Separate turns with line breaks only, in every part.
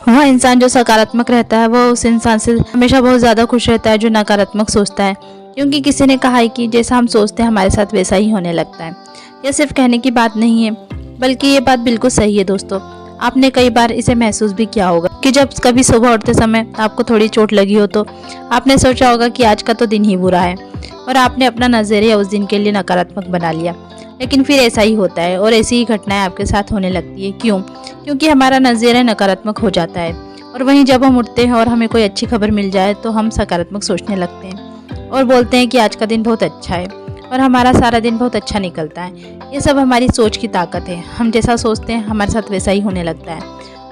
वह इंसान जो सकारात्मक रहता है वह उस इंसान से हमेशा बहुत ज़्यादा खुश रहता है जो नकारात्मक सोचता है, क्योंकि किसी ने कहा है कि जैसा हम सोचते हैं हमारे साथ वैसा ही होने लगता है। यह सिर्फ कहने की बात नहीं है, बल्कि ये बात बिल्कुल सही है दोस्तों। आपने कई बार इसे महसूस भी किया होगा कि जब कभी सुबह उठते समय आपको थोड़ी चोट लगी हो तो आपने सोचा होगा कि आज का तो दिन ही बुरा है और आपने अपना नज़रिया उस दिन के लिए नकारात्मक बना लिया। लेकिन फिर ऐसा ही होता है और ऐसी ही घटनाएं आपके साथ होने लगती है। क्यों? क्योंकि हमारा नज़रिया नकारात्मक हो जाता है और वहीं जब हम उठते हैं और हमें कोई अच्छी खबर मिल जाए तो हम सकारात्मक सोचने लगते हैं और बोलते हैं कि आज का दिन बहुत अच्छा है और हमारा सारा दिन बहुत अच्छा निकलता है। ये सब हमारी सोच की ताकत है। हम जैसा सोचते हैं हमारे साथ वैसा ही होने लगता है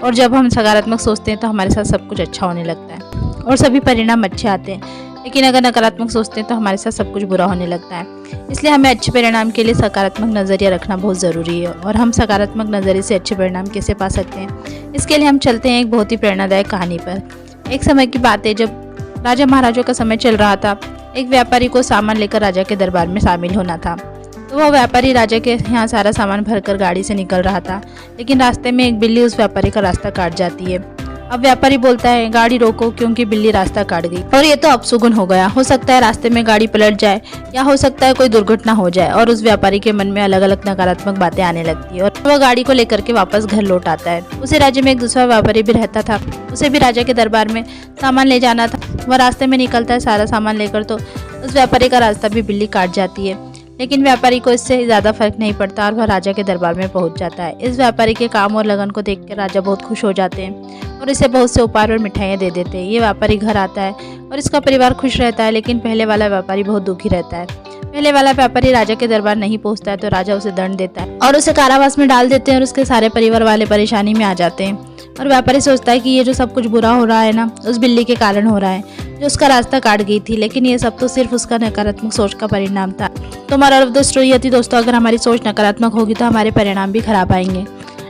और जब हम सकारात्मक सोचते हैं तो हमारे साथ सब कुछ अच्छा होने लगता है और सभी परिणाम अच्छे आते हैं। लेकिन अगर नकारात्मक सोचते हैं तो हमारे साथ सब कुछ बुरा होने लगता है। इसलिए हमें अच्छे परिणाम के लिए सकारात्मक नज़रिया रखना बहुत ज़रूरी है। और हम सकारात्मक नज़रिए से अच्छे परिणाम कैसे पा सकते हैं, इसके लिए हम चलते हैं एक बहुत ही प्रेरणादायक कहानी पर। एक समय की बात है जब राजा महाराजों का समय चल रहा था। एक व्यापारी को सामान लेकर राजा के दरबार में शामिल होना था, तो वह व्यापारी राजा के यहाँ सारा सामान भरकर गाड़ी से निकल रहा था। लेकिन रास्ते में एक बिल्ली उस व्यापारी का रास्ता काट जाती है। अब व्यापारी बोलता है, गाड़ी रोको क्योंकि बिल्ली रास्ता काट गई और ये तो अपशगुन हो गया। हो सकता है रास्ते में गाड़ी पलट जाए या हो सकता है कोई दुर्घटना हो जाए। और उस व्यापारी के मन में अलग अलग नकारात्मक बातें आने लगती है और वह गाड़ी को लेकर के वापस घर लौट आता है। उसी राज्य में एक दूसरा व्यापारी भी रहता था। उसे भी राजा के दरबार में सामान ले जाना था। वह रास्ते में निकलता है सारा सामान लेकर, तो उस व्यापारी का रास्ता भी बिल्ली काट जाती है। लेकिन व्यापारी को इससे ज़्यादा फर्क नहीं पड़ता और वह राजा के दरबार में पहुंच जाता है। इस व्यापारी के काम और लगन को देखकर राजा बहुत खुश हो जाते हैं और इसे बहुत से उपहार और मिठाइयाँ दे देते हैं। ये व्यापारी घर आता है और इसका परिवार खुश रहता है, लेकिन पहले वाला व्यापारी बहुत दुखी रहता है। पहले वाला व्यापारी राजा के दरबार नहीं पहुंचता है तो राजा उसे दंड देता है और उसे कारावास में डाल देते हैं और उसके सारे परिवार वाले परेशानी में आ जाते हैं। और व्यापारी सोचता है कि ये जो सब कुछ बुरा हो रहा है ना, उस बिल्ली के कारण हो रहा है जो उसका रास्ता काट गई थी। लेकिन ये सब तो सिर्फ उसका नकारात्मक सोच का परिणाम था। तो हमारा ऑफ द स्टोरी ये थी दोस्तों, अगर हमारी सोच नकारात्मक होगी तो हमारे परिणाम भी खराब आएंगे।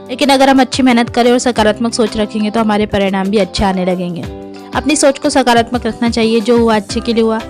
लेकिन अगर हम अच्छी मेहनत करें और सकारात्मक सोच रखेंगे तो हमारे परिणाम भी अच्छे आने लगेंगे। अपनी सोच को सकारात्मक रखना चाहिए। जो हुआ अच्छे के लिए हुआ,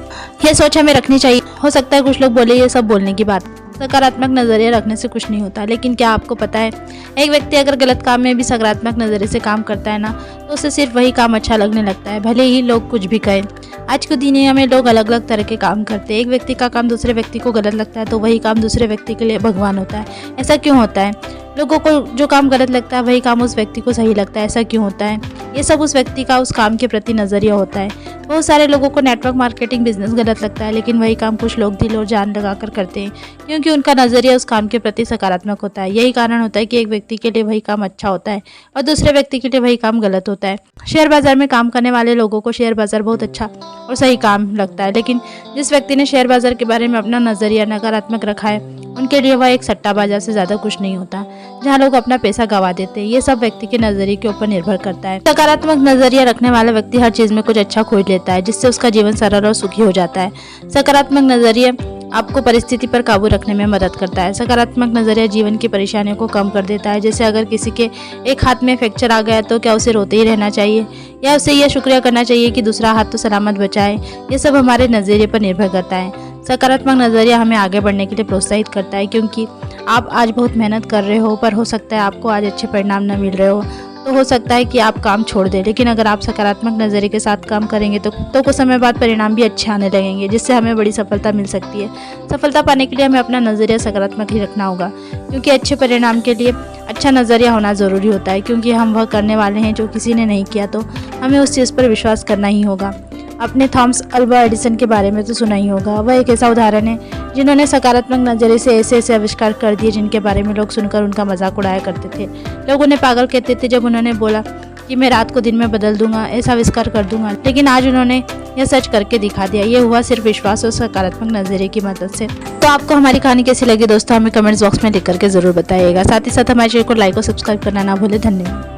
यह सोच हमें रखनी चाहिए। हो सकता है कुछ लोग बोले ये सब बोलने की बात, सकारात्मक नज़रिया रखने से कुछ नहीं होता। लेकिन क्या आपको पता है, एक व्यक्ति अगर गलत काम में भी सकारात्मक नज़रिए से काम करता है ना, तो उसे सिर्फ वही काम अच्छा लगने लगता है, भले ही लोग कुछ भी कहें। आज की दुनिया में लोग अलग अलग तरह के काम करते हैं। एक व्यक्ति का काम दूसरे व्यक्ति को गलत लगता है तो वही काम दूसरे व्यक्ति के लिए भगवान होता है। ऐसा क्यों होता है? लोगों को जो काम गलत लगता है वही काम उस व्यक्ति को सही लगता है। ऐसा क्यों होता है? ये सब उस व्यक्ति का उस काम के प्रति नज़रिया होता है। बहुत सारे लोगों को नेटवर्क मार्केटिंग बिजनेस गलत लगता है, लेकिन वही काम कुछ लोग दिल और जान लगाकर करते हैं क्योंकि उनका नज़रिया उस काम के प्रति सकारात्मक होता है। यही कारण होता है कि एक व्यक्ति के लिए वही काम अच्छा होता है और दूसरे व्यक्ति के लिए वही काम गलत होता है। शेयर बाजार में काम करने वाले लोगों को शेयर बाजार बहुत अच्छा और सही काम लगता है, लेकिन जिस व्यक्ति ने शेयर बाजार के बारे में अपना नज़रिया नकारात्मक रखा है उनके लिए वह एक सट्टा बाजार से ज़्यादा कुछ नहीं होता, जहाँ लोग अपना पैसा गंवा देते हैं। ये सब व्यक्ति के नज़रिए के ऊपर निर्भर करता है। सकारात्मक नज़रिया रखने वाला व्यक्ति हर चीज़ में कुछ अच्छा खोज लेता है, जिससे उसका जीवन सरल और सुखी हो जाता है। सकारात्मक नज़रिया आपको परिस्थिति पर काबू रखने में मदद करता है। सकारात्मक नज़रिया जीवन की परेशानियों को कम कर देता है। जैसे अगर किसी के एक हाथ में फ्रैक्चर आ गया तो क्या उसे रोते ही रहना चाहिए या उसे यह शुक्रिया करना चाहिए कि दूसरा हाथ तो सलामत बचा है? ये सब हमारे नज़रिए पर निर्भर करता है। सकारात्मक नज़रिया हमें आगे बढ़ने के लिए प्रोत्साहित करता है, क्योंकि आप आज बहुत मेहनत कर रहे हो पर हो सकता है आपको आज अच्छे परिणाम न मिल रहे हो सकता है कि आप काम छोड़ दें। लेकिन अगर आप सकारात्मक नज़रिए के साथ काम करेंगे तो कुछ समय बाद परिणाम भी अच्छे आने लगेंगे, जिससे हमें बड़ी सफलता मिल सकती है। सफलता पाने के लिए हमें अपना नज़रिया सकारात्मक ही रखना होगा, क्योंकि अच्छे परिणाम के लिए अच्छा नज़रिया होना ज़रूरी होता है। क्योंकि हम वह करने वाले हैं जो किसी ने नहीं किया, तो हमें उस चीज़ पर विश्वास करना ही होगा। अपने थॉमस अल्वा एडिसन के बारे में तो सुना ही होगा। वह एक ऐसा उदाहरण है जिन्होंने सकारात्मक नज़रिए से ऐसे ऐसे आविष्कार कर दिए जिनके बारे में लोग सुनकर उनका मजाक उड़ाया करते थे। लोग उन्हें पागल कहते थे जब उन्होंने बोला कि मैं रात को दिन में बदल दूंगा, ऐसा आविष्कार कर दूंगा। लेकिन आज उन्होंने यह सच करके दिखा दिया। ये हुआ सिर्फ विश्वास और सकारात्मक नज़रिए की मदद से। तो आपको हमारी कहानी कैसी लगी दोस्तों, हमें कमेंट्स बॉक्स में लिख करके ज़रूर बताइएगा। साथ ही साथ हमारे चैनल को लाइक और सब्सक्राइब करना ना भूलें। धन्यवाद।